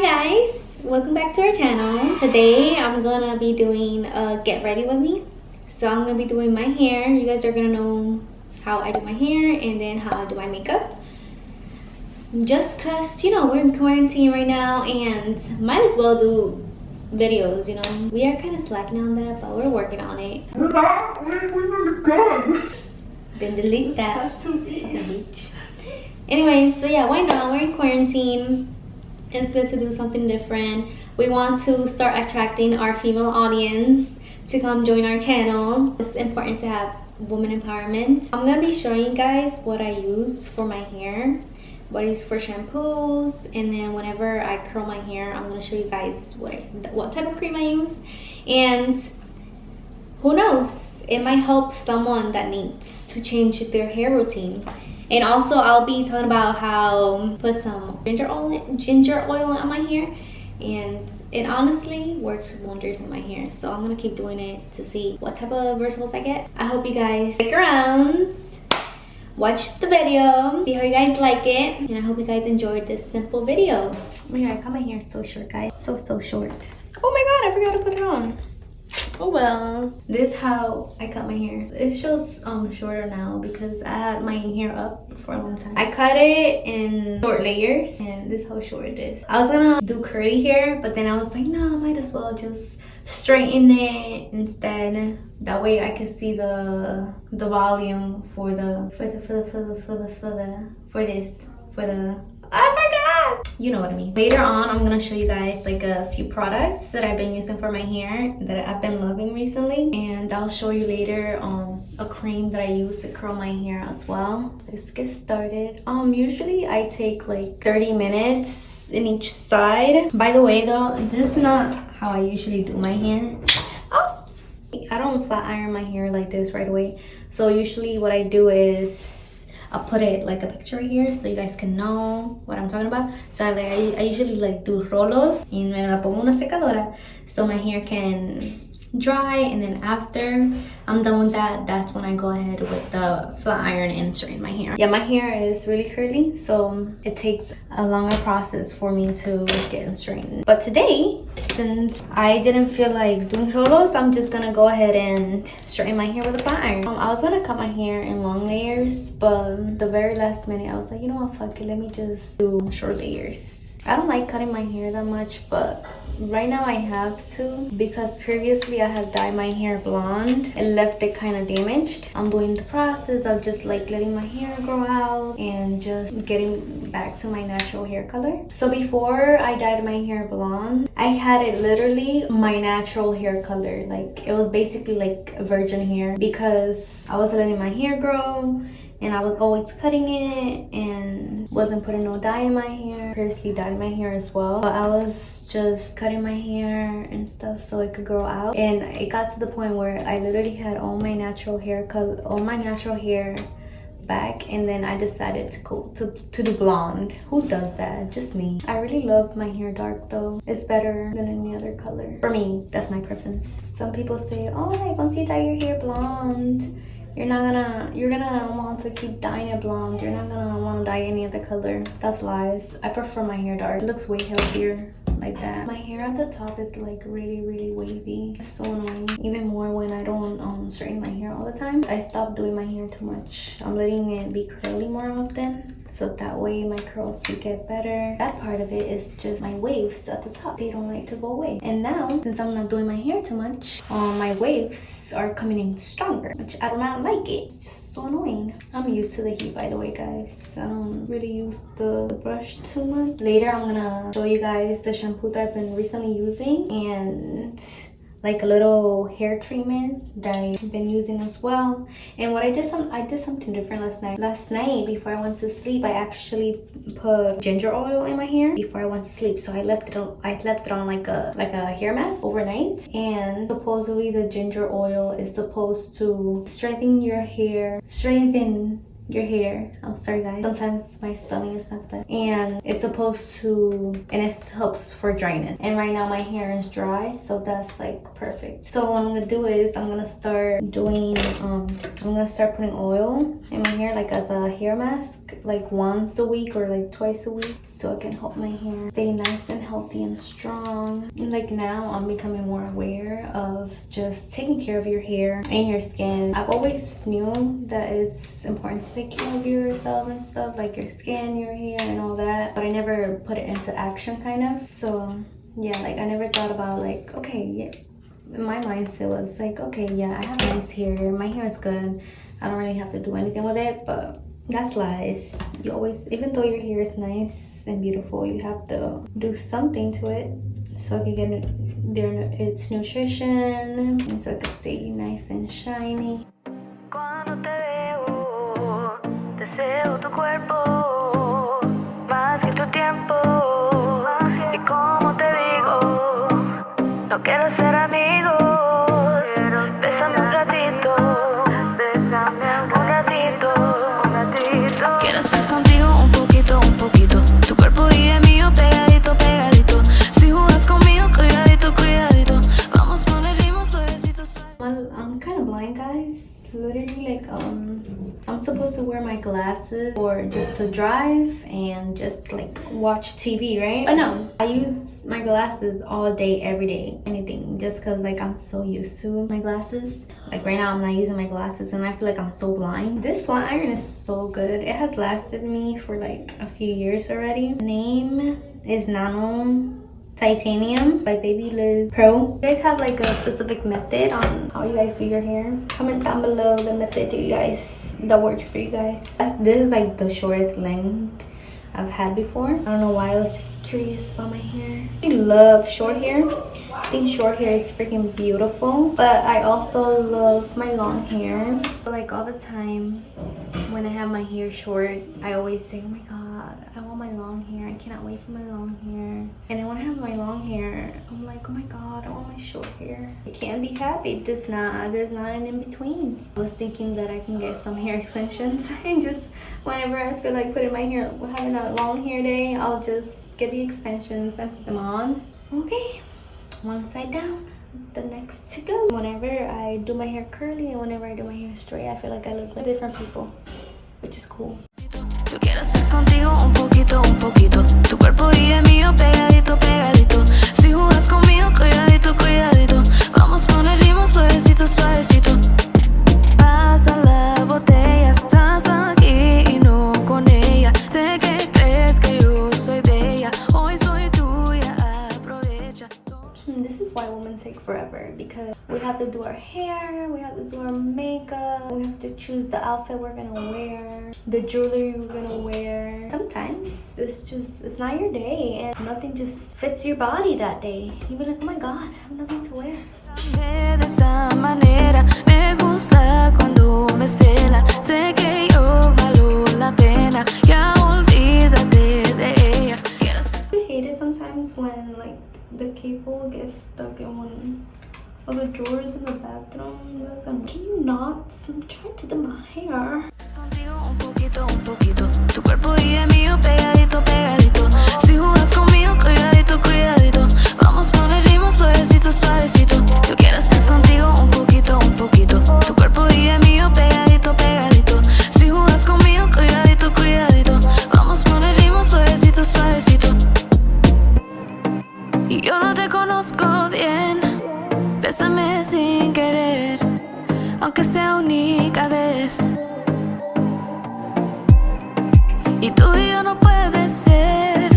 guys, welcome back to our channel. Today I'm gonna be doing a get ready with me. So I'm gonna be doing my hair. You guys are gonna know how I do my hair and then how I do my makeup. Just cause, you know, we're in quarantine right now and might as well do videos, you know. We are kind of slacking on that, but we're working on it. We're not, we're really good. Then delete that. Anyway, so yeah, why not? We're in quarantine. It's good to do something different. We want to start attracting our female audience to come join our channel. It's important to have woman empowerment. I'm gonna be showing you guys what I use for my hair, what I use for shampoos, and then whenever I curl my hair, I'm gonna show you guys what type of cream I use. And who knows, it might help someone that needs to change their hair routine. And also I'll be talking about how put some ginger oil on my hair, and it honestly works wonders in my hair. So I'm gonna keep doing it to see what type of results I get. I hope you guys stick around, watch the video, see how you guys like it, and I hope you guys enjoyed this simple video. Oh my god, I cut my hair so short, guys. So short. Oh my god, I forgot to put it on. Oh well, this is how I cut my hair. It shows shorter now because I had my hair up for a long time. I cut it in short layers and this is how short it is. I was gonna do curly hair, but then I was like, no, I might as well just straighten it instead. That way I can see the volume for the I forgot! You know what I mean. Later on, I'm gonna show you guys like a few products that I've been using for my hair that I've been loving recently. And I'll show you later a cream that I use to curl my hair as well. Let's get started. Usually I take like 30 minutes in each side. By the way though, this is not how I usually do my hair. Oh! I don't flat iron my hair like this right away. So usually what I do is I'll put it like a picture right here so you guys can know what I'm talking about. So I usually like do rolos y me la pongo una secadora so my hair can dry, and then after I'm done with that, that's when I go ahead with the flat iron and straighten my hair. Yeah, my hair is really curly, so it takes a longer process for me to get it straightened. But today, since I didn't feel like doing rolos, I'm just gonna go ahead and straighten my hair with a flat iron. I was gonna cut my hair in long layers, but the very last minute I was like, you know what, fuck it, let me just do short layers. I don't like cutting my hair that much, but right now I have to because previously I had dyed my hair blonde and left it kind of damaged. I'm doing the process of just like letting my hair grow out and just getting back to my natural hair color. So before I dyed my hair blonde, I had it literally my natural hair color. Like it was basically like virgin hair because I was letting my hair grow and I was always cutting it and wasn't putting no dye in my hair. Previously dyed my hair as well, but I was just cutting my hair and stuff so it could grow out. And it got to the point where I literally had all my natural hair color, all my natural hair back, and then I decided to go to do blonde. Who does that? Just me. I really love my hair dark though. It's better than any other color. For me, that's my preference. Some people say, oh, like once you dye your hair blonde, you're gonna want to keep dyeing it blonde. You're not gonna want to dye any other color. That's lies. I prefer my hair dark. It looks way healthier like that. My hair at the top is like really wavy. It's so annoying. Even more when I don't straighten my hair all the time. I stopped doing my hair too much. I'm letting it be curly more often, so that way my curls will get better. That part of it is just my waves at the top. They don't like to go away. And now, since I'm not doing my hair too much, my waves are coming in stronger, which I do not like it. It's just so annoying. I'm used to the heat, by the way, guys. I don't really use the brush too much. Later, I'm gonna show you guys the shampoo that I've been recently using and like a little hair treatment that I've been using as well. And what I did something different last night. Last night before I went to sleep, I actually put ginger oil in my hair before I went to sleep. So I left it on like a hair mask overnight. And supposedly the ginger oil is supposed to strengthen your hair. I'm sorry guys, sometimes my spelling is not bad. And it's supposed to, and it helps for dryness. And right now my hair is dry, so that's like perfect. So what I'm gonna do is I'm gonna start doing I'm gonna start putting oil in my hair like as a hair mask like once a week or like twice a week. so I can help my hair stay nice and healthy and strong. And like now I'm becoming more aware of just taking care of your hair and your skin. I've always knew that it's important to take care of yourself and stuff, like your skin, your hair and all that, but I never put it into action kind of. So yeah, like I never thought about like, okay, yeah, my mindset was like, okay, yeah, I have nice hair, my hair is good, I don't really have to do anything with it. But that's lies. You always, even though your hair is nice and beautiful, you have to do something to it so it can get its nutrition and so it can stay nice and shiny. Cuando te veo, deseo tu cuerpo más que tu tiempo. Y como te digo, no quiero ser amigos. Bésame un ratito, bésame un ratito. Quiero estar contigo un poquito. Tu cuerpo y el mío pegadito, pegadito. Si jugas conmigo, cuidadito, cuidadito. Vamos con el ritmo suavecito, suavecito. Well, I'm kind of blind, guys. Literally, like, I'm supposed to wear my glasses or just to drive and just like watch TV, right? But no, I use my glasses all day, every day, anything, just because like I'm so used to my glasses. Like right now I'm not using my glasses and I feel like I'm so blind. This flat iron is so good. It has lasted me for like a few years already. Name is Nano Titanium by Baby Liz Pro. You guys have like a specific method on how you guys do your hair? Comment down below the method that works for you guys. This is like the shortest length I've had before. I don't know why, I was just curious about my hair. I love short hair. I think short hair is freaking beautiful, but I also love my long hair. Like all the time when I have my hair short, I always say, oh my god, I want my long hair, I cannot wait for my long hair. And then when I have my long hair, I'm like, oh my god, I want my short hair. I can't be happy, there's not an in-between. I was thinking that I can get some hair extensions and just whenever I feel like putting my hair, having a long hair day, I'll just get the extensions and put them on. Okay, one side down, the next to go. Whenever I do my hair curly and whenever I do my hair straight, I feel like I look like different people, which is cool. Yo quiero estar contigo un poquito. Tu cuerpo y el mío pegadito, pegadito. Si jugas conmigo, cuidadito, cuidadito. Vamos con el ritmo suavecito, suavecito. Pasa la botella, estás aquí y no con ella. Sé que crees que yo soy bella, hoy soy tuya, aprovecha. This is why women take forever, because we have to do our hair, we have to do our makeup, we have to choose the outfit we're gonna wear, the jewelry we're gonna wear. Sometimes it's not your day and nothing just fits your body that day. You be like, oh my god, I have nothing to wear. De esa manera me gusta cuando me celan. Sé que yo valgo la pena. Ya olvídate de ella. I hate it sometimes when like the cable gets stuck in one of the drawers in the bathroom. Can you not? I'm trying to do my hair. Contigo un poquito. Tu cuerpo y el mío pegadito, pegadito. Si jugas conmigo, cuidadito, cuidadito. Vamos con el ritmo suavecito, suavecito. Yo quiero estar contigo un poquito. Tu cuerpo y el mío pegadito, pegadito. Si jugas conmigo, cuidadito, cuidadito. Vamos con el ritmo suavecito, suavecito. Y yo no te conozco bien, bésame sin querer, aunque sea única vez. Y tú y yo no puede ser,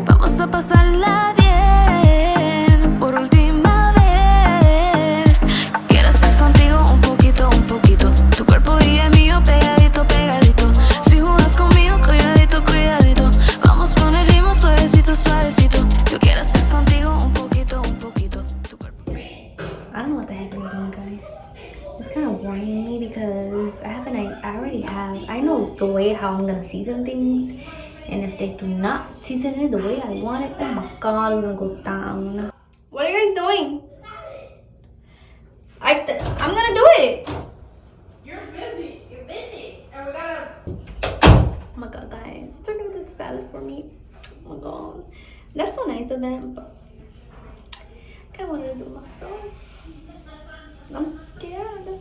vamos a pasarla bien, por última vez. Quiero estar contigo un poquito. Tu cuerpo y el mío pegadito, pegadito. Si jugas conmigo, cuidadito, cuidadito. Vamos con el ritmo suavecito, suavecito. Yo quiero estar contigo un poquito. Tu cuerpo. I don't know what the heck they're doing, guys. It's kind of worrying me because I know the way how I'm gonna season things, and if they do not season it the way I want it, oh my god, it's gonna go down. What are you guys doing? I'm gonna do it. You're busy, and we gotta. Oh my god, guys, they're gonna do the salad for me. Oh my god, that's so nice of them, but I kind of wanted to do it myself. I'm scared.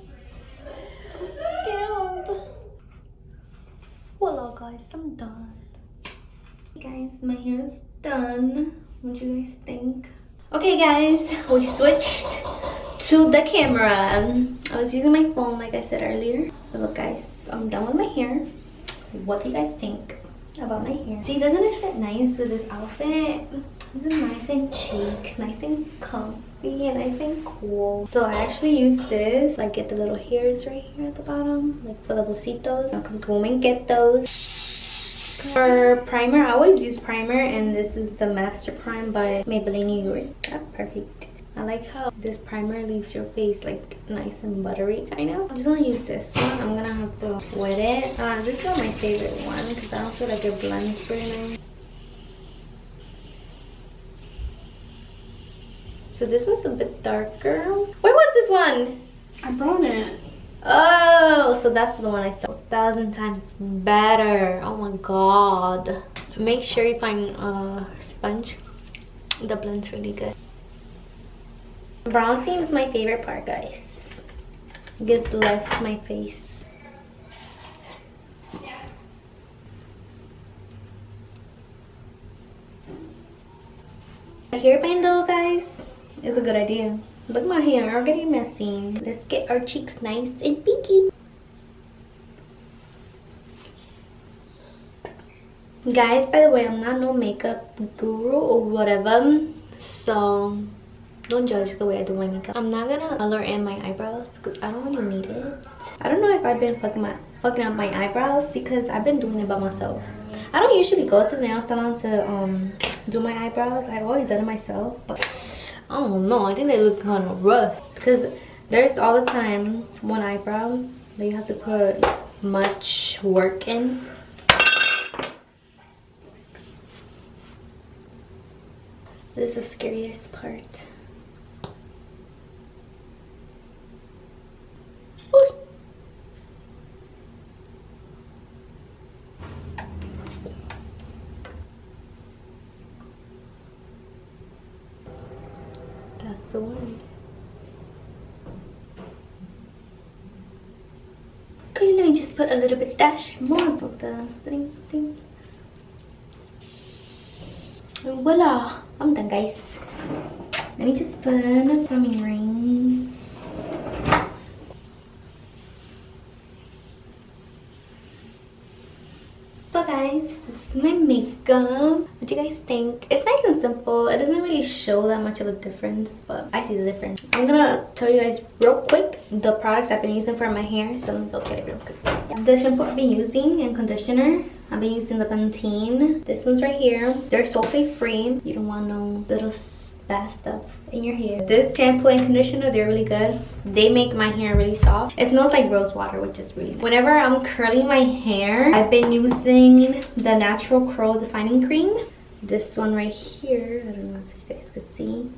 Voila, guys, I'm done. Guys, my hair is done. What do you guys think? Okay guys, we switched to the camera. I was using my phone like I said earlier. But look guys, I'm done with my hair. What do you guys think about my hair? See, doesn't it fit nice with this outfit? Isn't it nice and chic, nice and comfy, and nice and cool? So I actually use this, like get the little hairs right here at the bottom, like for the bocitos, because women get those. For primer, I always use primer, and this is the Master Prime by Maybelline New York. That's perfect. I like how this primer leaves your face like nice and buttery, kind of. I'm just gonna use this one. I'm gonna have to wet it. This is not my favorite one because I don't feel like it blends very nice. So this one's a bit darker. Where was this one? I brought it. Oh, so that's the one I thought 1,000 times better. Oh my god. Make sure you find a sponge. The blend's really good. Brown seam is my favorite part, guys. It gives life to my face. A hairband though, guys, is a good idea. Look at my hair, I'm getting messy. Let's get our cheeks nice and pinky. Guys, by the way, I'm not no makeup guru or whatever, so don't judge the way I do my makeup. I'm not gonna color in my eyebrows because I don't really need it. I don't know if I've been fucking up my eyebrows because I've been doing it by myself. I don't usually go to the nail salon to do my eyebrows. I've always done it myself, but I don't know, I think they look kind of rough because there's all the time one eyebrow that you have to put much work in. This is the scariest part. Oy. That's the one. Okay, let me just put a little bit dash more of the thing. And voila, I'm done, guys. Let me just put a plumbing ring. So guys, this is my makeup. What do you guys think? It's nice and simple. It doesn't really show that much of a difference, but I see the difference. I'm gonna tell you guys real quick the products I've been using for my hair. So let me go get it real quick. Yeah. The shampoo I've been using and conditioner, I've been using the Pantene. This one's right here. They're sulfate free. You don't want no little bad stuff in your hair. This shampoo and conditioner, they're really good. They make my hair really soft. It smells like rose water, which is really nice. Whenever I'm curling my hair, I've been using the Natural Curl Defining Cream. This one right here. I don't know if you guys could see.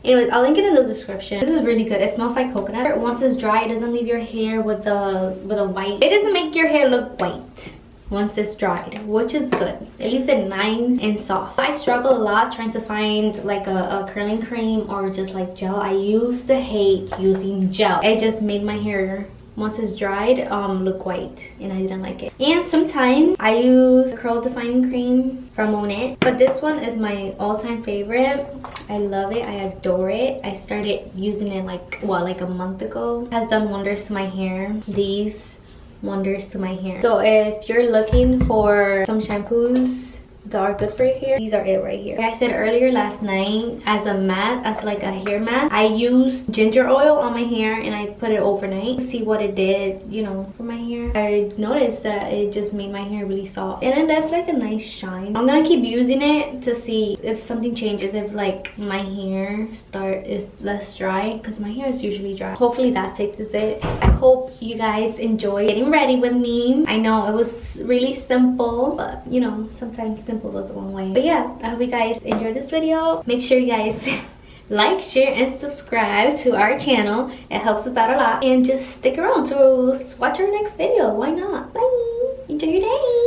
Anyways, I'll link it in the description. This is really good. It smells like coconut. Once it's dry, it doesn't leave your hair with a white. It doesn't make your hair look white once it's dried, which is good. It leaves it nice and soft. I struggle a lot trying to find like a curling cream or just like gel. I used to hate using gel. It just made my hair, once it's dried, look white, and I didn't like it. And sometimes I use curl defining cream from Monet, but this one is my all-time favorite. I love it. I adore it. I started using it like a month ago. It has done wonders to my hair. These wonders to my hair. So if you're looking for some shampoos that are good for your hair, these are it right here. Like I said earlier, last night, as a matte, as like a hair matte, I used ginger oil on my hair and I put it overnight to see what it did, you know, for my hair. I noticed that it just made my hair really soft and it left like a nice shine. I'm gonna keep using it to see if something changes, if like my hair is less dry, because my hair is usually dry. Hopefully that fixes it. I hope you guys enjoy getting ready with me. I know it was really simple, but you know, sometimes simple goes a long way. But yeah, I hope you guys enjoyed this video. Make sure you guys like, share, and subscribe to our channel. It helps us out a lot. And just stick around to watch our next video. Why not? Bye. Enjoy your day.